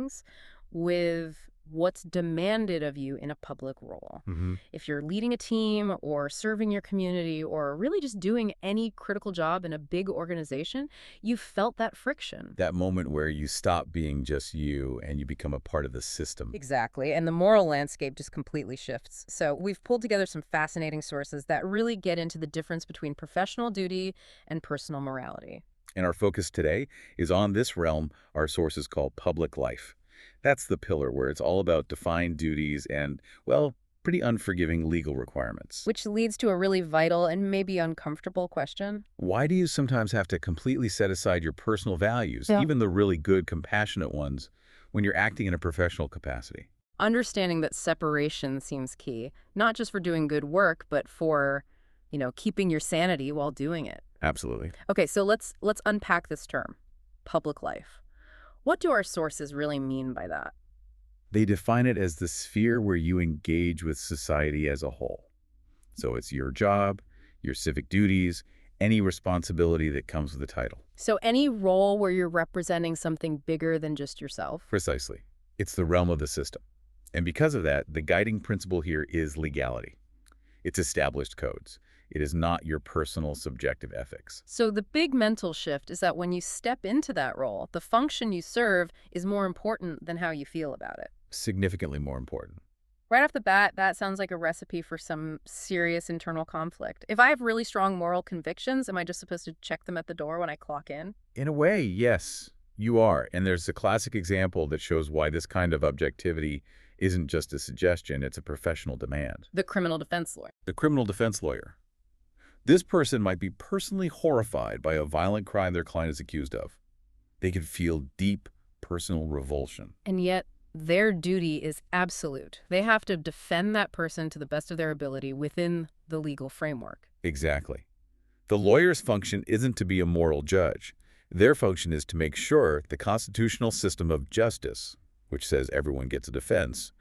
feelings with what's demanded of you in a public role. Hmm. If you're leading a team or serving your community or really just doing any critical job in a big organization, you felt that friction. That moment where you stop being just you and you become a part of the system. Exactly. And the moral landscape just completely shifts. So we've pulled together some fascinating sources that really get into the difference between professional duty and personal morality. And our focus today is on this realm our sources call public life. That's the pillar where it's all about defined duties and, well, pretty unforgiving legal requirements. Which leads to a really vital and maybe uncomfortable question. Why do you sometimes have to completely set aside your personal values, Yeah. even the really good, compassionate ones, when you're acting in a professional capacity? Understanding that separation seems key, not just for doing good work, but for, keeping your sanity while doing it. Absolutely. Okay, so let's unpack this term, public life. What do our sources really mean by that? They define it as the sphere where you engage with society as a whole. So it's your job, your civic duties, any responsibility that comes with the title. So any role where you're representing something bigger than just yourself? Precisely. It's the realm of the system. And because of that, the guiding principle here is legality. It's established codes. It is not your personal subjective ethics. So the big mental shift is that when you step into that role, the function you serve is more important than how you feel about it. Significantly more important. Right off the bat, that sounds like a recipe for some serious internal conflict. If I have really strong moral convictions, am I just supposed to check them at the door when I clock in? In a way, yes, you are. And there's a classic example that shows why this kind of objectivity isn't just a suggestion, it's a professional demand. The criminal defense lawyer. The criminal defense lawyer. This person might be personally horrified by a violent crime their client is accused of. They could feel deep personal revulsion. And yet, their duty is absolute. They have to defend that person to the best of their ability within the legal framework. Exactly. The lawyer's function isn't to be a moral judge. Their function is to make sure the constitutional system of justice, which says everyone gets a defense,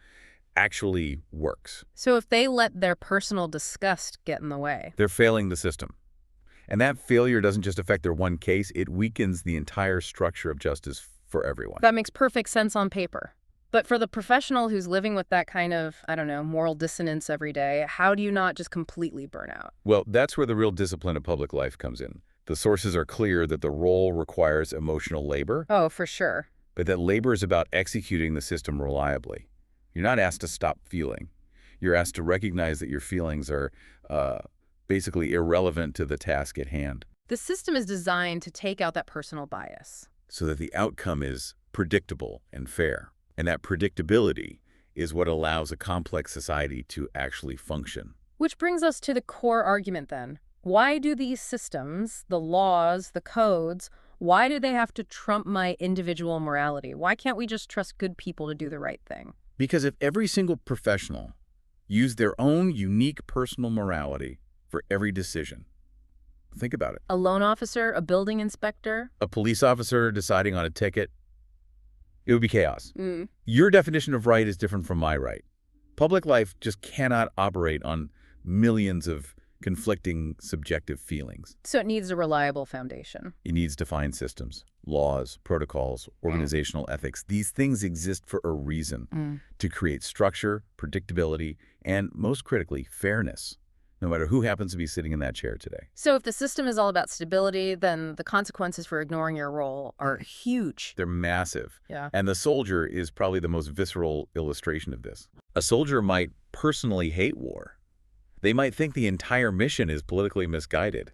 actually works. So if they let their personal disgust get in the way, They're failing the system. And that failure doesn't just affect their one case, it weakens the entire structure of justice for everyone. that makes perfect sense on paper. But for the professional who's living with that kind of, moral dissonance every day, how do you not just completely burn out? Well, that's where the real discipline of public life comes in. The sources are clear that the role requires emotional labor, Oh, for sure. but that labor is about executing the system reliably. You're not asked to stop feeling. You're asked to recognize that your feelings are basically irrelevant to the task at hand, The system is designed to take out that personal bias. so that the outcome is predictable and fair. And that predictability is what allows a complex society to actually function. Which brings us to the core argument then. Why do these systems, the laws, the codes, why do they have to trump my individual morality? Why can't we just trust good people to do the right thing? Because if every single professional used their own unique personal morality for every decision, think about it. A loan officer, a building inspector? A police officer deciding on a ticket, it would be chaos. Your definition of right is different from my right. Public life just cannot operate on millions of conflicting subjective feelings. So it needs a reliable foundation. It needs defined systems, laws, protocols, organizational ethics. These things exist for a reason, to create structure, predictability, and most critically, fairness, no matter who happens to be sitting in that chair today. So if the system is all about stability, then the consequences for ignoring your role are huge. They're massive. Yeah. And the soldier is probably the most visceral illustration of this. A soldier might personally hate war. They might think the entire mission is politically misguided.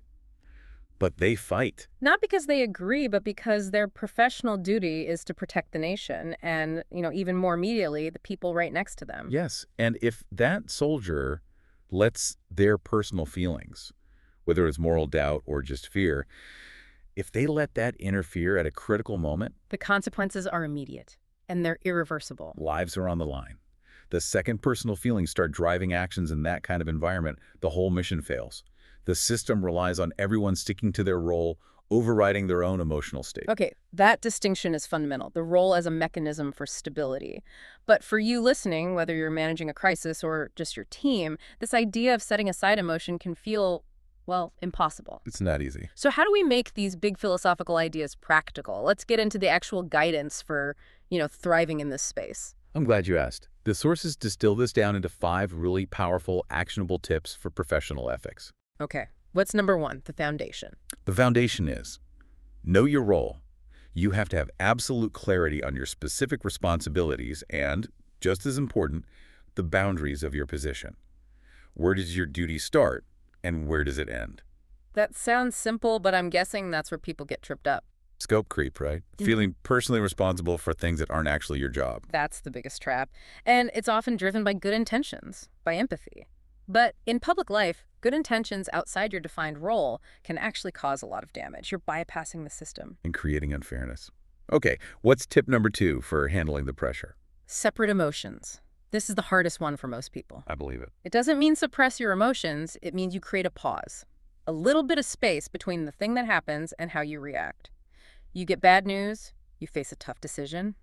But they fight. Not because they agree, but because their professional duty is to protect the nation and, even more immediately, the people right next to them. Yes. And if that soldier lets their personal feelings, whether it's moral doubt or just fear, if they let that interfere at a critical moment, The consequences are immediate, and they're irreversible. lives are on the line. The second personal feelings start driving actions in that kind of environment, the whole mission fails. The system relies on everyone sticking to their role, overriding their own emotional state. Okay, that distinction is fundamental, the role as a mechanism for stability. But for you listening, whether you're managing a crisis or just your team, this idea of setting aside emotion can feel Well, impossible. It's not easy. So how do we make these big philosophical ideas practical? Let's get into the actual guidance for, thriving in this space. I'm glad you asked. The sources distill this down into 5 really powerful, actionable tips for professional ethics. Okay. What's number 1, the foundation? The foundation is know your role. You have to have absolute clarity on your specific responsibilities and, just as important, the boundaries of your position. Where does your duty start and where does it end? That sounds simple, but I'm guessing that's where people get tripped up. Scope creep, right? Feeling personally responsible for things that aren't actually your job. That's the biggest trap. And it's often driven by good intentions, by empathy. But in public life, good intentions outside your defined role can actually cause a lot of damage. You're bypassing the system. And creating unfairness. Okay, what's tip number 2 for handling the pressure? Separate emotions. This is the hardest one for most people. I believe it. It doesn't mean suppress your emotions. It means you create a pause. A little bit of space between the thing that happens and how you react. You get bad news, you face a tough decision.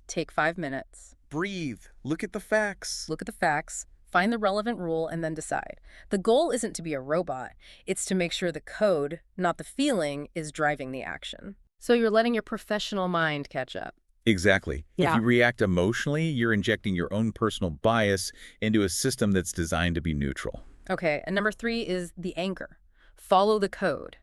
Take 5 minutes. Breathe. Look at the facts. Look at the facts, find the relevant rule, and then decide. The goal isn't to be a robot. It's to make sure the code, not the feeling, is driving the action. So you're letting your professional mind catch up. Exactly. Yeah. If you react emotionally, you're injecting your own personal bias into a system that's designed to be neutral. Okay, and number 3 is the anchor. Follow the code.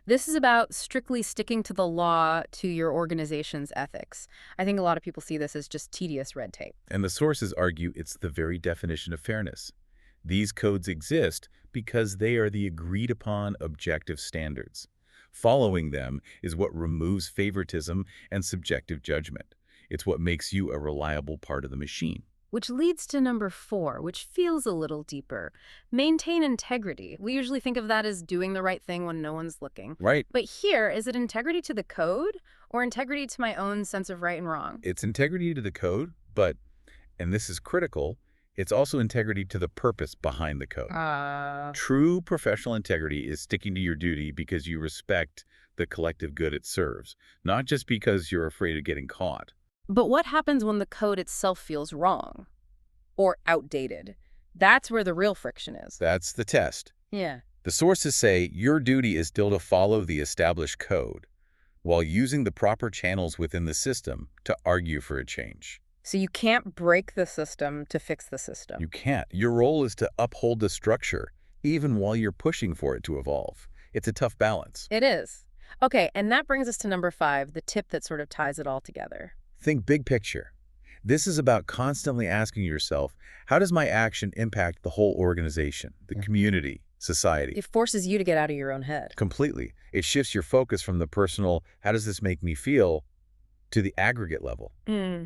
This is about strictly sticking to the law, to your organization's ethics. I think a lot of people see this as just tedious red tape. And the sources argue it's the very definition of fairness. These codes exist because they are the agreed-upon objective standards. Following them is what removes favoritism and subjective judgment. It's what makes you a reliable part of the machine. Which leads to number 4, which feels a little deeper. Maintain integrity. We usually think of that as doing the right thing when no one's looking. Right. But here, is it integrity to the code or integrity to my own sense of right and wrong? It's integrity to the code, but, and this is critical, it's also integrity to the purpose behind the code. True professional integrity is sticking to your duty because you respect the collective good it serves, not just because you're afraid of getting caught. But what happens when the code itself feels wrong or outdated? That's where the real friction is. That's the test. Yeah. The sources say your duty is still to follow the established code while using the proper channels within the system to argue for a change. So you can't break the system to fix the system. You can't. Your role is to uphold the structure, even while you're pushing for it to evolve. It's a tough balance. It is. Okay, and that brings us to number 5, the tip that sort of ties it all together. Think big picture. This is about constantly asking yourself, how does my action impact the whole organization, the community, society? It forces you to get out of your own head. Completely. It shifts your focus from the personal, how does this make me feel, to the aggregate level.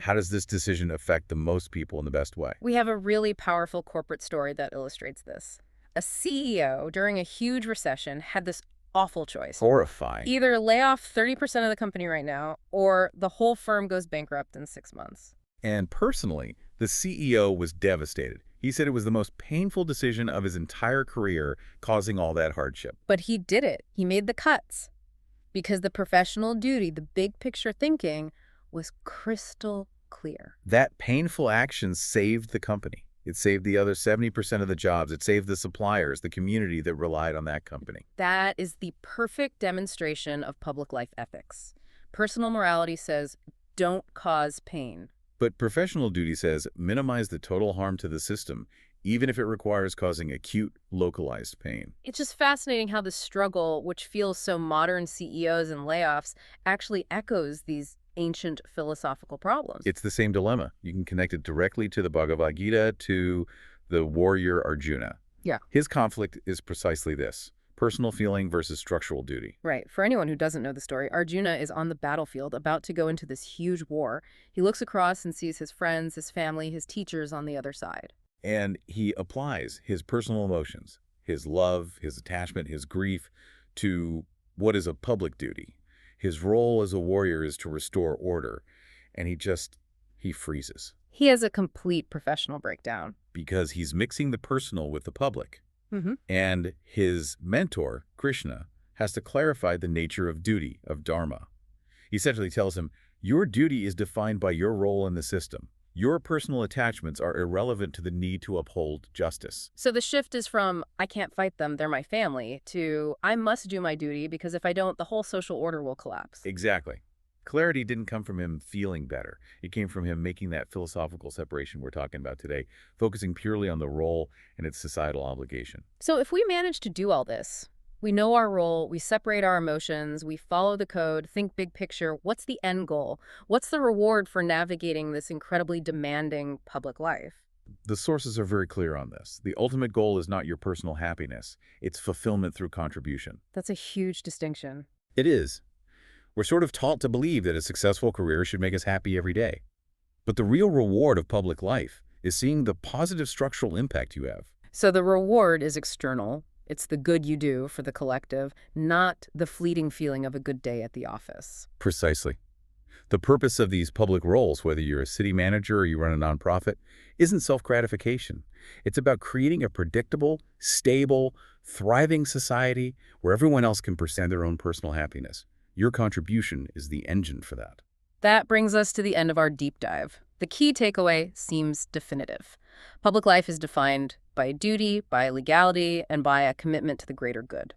How does this decision affect the most people in the best way? We have a really powerful corporate story that illustrates this. A CEO during a huge recession had this awful choice. Horrifying. Either lay off 30% of the company right now, or the whole firm goes bankrupt in 6 months. And personally, the CEO was devastated. He said it was the most painful decision of his entire career, causing all that hardship. But he did it. He made the cuts. Because the professional duty, the big picture thinking, was crystal clear. That painful action saved the company. It saved the other 70% of the jobs. It saved the suppliers, the community that relied on that company. That is the perfect demonstration of public life ethics. Personal morality says, don't cause pain. But professional duty says minimize the total harm to the system, even if it requires causing acute, localized pain. It's just fascinating how the struggle, which feels so modern CEOs and layoffs, actually echoes these ancient philosophical problems. It's the same dilemma. You can connect it directly to the Bhagavad Gita, to the warrior Arjuna. Yeah. His conflict is precisely this: personal feeling versus structural duty. Right. For anyone who doesn't know the story, Arjuna is on the battlefield about to go into this huge war. He looks across and sees his friends, his family, his teachers on the other side. And he applies his personal emotions, his love, his attachment, his grief, to what is a public duty. His role as a warrior is to restore order, and he freezes. He has a complete professional breakdown. Because he's mixing the personal with the public. And his mentor, Krishna, has to clarify the nature of duty, of dharma. He essentially tells him, your duty is defined by your role in the system. Your personal attachments are irrelevant to the need to uphold justice. So the shift is from, I can't fight them, they're my family, to, I must do my duty because if I don't, the whole social order will collapse. Exactly. Clarity didn't come from him feeling better. It came from him making that philosophical separation we're talking about today, focusing purely on the role and its societal obligation. So if we manage to do all this, we know our role, we separate our emotions, we follow the code, think big picture, what's the end goal? What's the reward for navigating this incredibly demanding public life? The sources are very clear on this. The ultimate goal is not your personal happiness. It's fulfillment through contribution. That's a huge distinction. It is. We're sort of taught to believe that a successful career should make us happy every day. But the real reward of public life is seeing the positive structural impact you have. So the reward is external. It's the good you do for the collective, not the fleeting feeling of a good day at the office. Precisely. The purpose of these public roles, whether you're a city manager or you run a nonprofit, isn't self-gratification. It's about creating a predictable, stable, thriving society where everyone else can pursue their own personal happiness. Your contribution is the engine for that. That brings us to the end of our deep dive. The key takeaway seems definitive. Public life is defined by duty, by legality, and by a commitment to the greater good.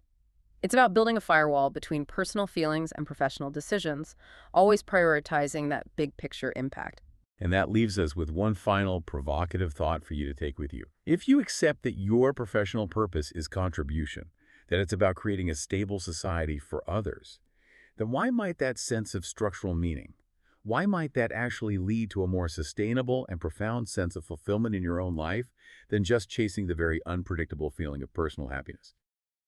It's about building a firewall between personal feelings and professional decisions, always prioritizing that big picture impact. And that leaves us with one final provocative thought for you to take with you. If you accept that your professional purpose is contribution, that it's about creating a stable society for others, then why might that sense of structural meaning, why might that actually lead to a more sustainable and profound sense of fulfillment in your own life than just chasing the very unpredictable feeling of personal happiness?